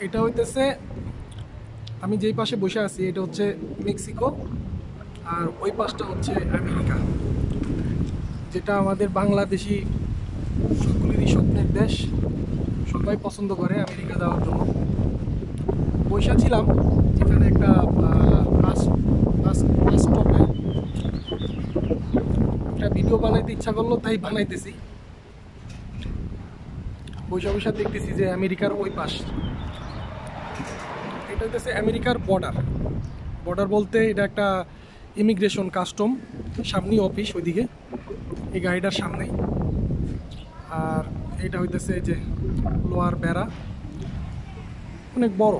এটা হইতেছে আমি যেই পাশে বসে আছি এটা হচ্ছে মেক্সিকো, আর ওই পাশটা হচ্ছে আমেরিকা, যেটা আমাদের বাংলাদেশি সকলেরই স্বপ্নের দেশ। সবাই পছন্দ করে আমেরিকা যাওয়ার জন্য। বসে ছিলাম যেখানে একটা বাস বাস বাস স্টপে একটা ভিডিও বানাইতে ইচ্ছা করলো, তাই বানাইতেছি। বসে বসে দেখতেছি যে আমেরিকার ওই পাশ, এটা হচ্ছে আমেরিকার বর্ডার। বর্ডার বলতে এটা একটা ইমিগ্রেশন কাস্টম, সামনেই অফিস ওইদিকে, এই গাড়িটার সামনেই। আর এটা হইতেছে যে লোহার বেড়া, অনেক বড়,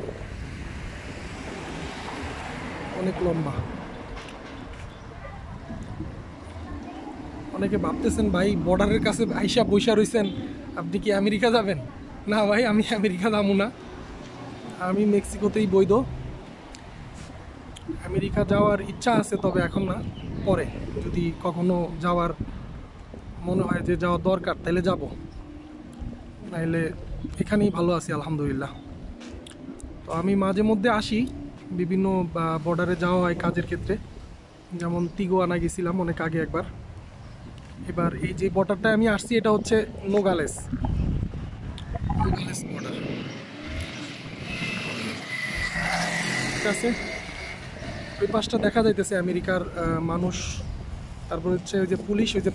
অনেক লম্বা। অনেকে ভাবতেছেন ভাই বর্ডারের কাছে আইসা বৈশা রয়েছেন, আপনি কি আমেরিকা যাবেন? না ভাই, আমি আমেরিকা যাবো না, আমি মেক্সিকোতেই বৈধ। আমেরিকা যাওয়ার ইচ্ছা আছে, তবে এখন না, পরে যদি কখনো যাওয়ার মনে হয় যে যাওয়া দরকার তাহলে যাব, নাইলে এখানেই ভালো আছি আলহামদুলিল্লাহ। তো আমি মাঝে মধ্যে আসি, বিভিন্ন বর্ডারে যাওয়া হয় কাজের ক্ষেত্রে, যেমন তিগুয়ানা গেছিলাম অনেক আগে একবার। এবার এই যে বর্ডারটায় আমি আসছি এটা হচ্ছে নোগালেস নোগালেস বর্ডার, ঠিক আছে। ওই পাশটা দেখা যাইতেছে আমেরিকার মানুষ, তারপর হচ্ছে ওই যে পুলিশ, ওই যে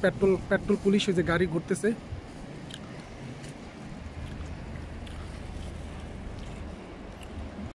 পেট্রোল পুলিশ, ওই যে গাড়ি ঘুরতেছে।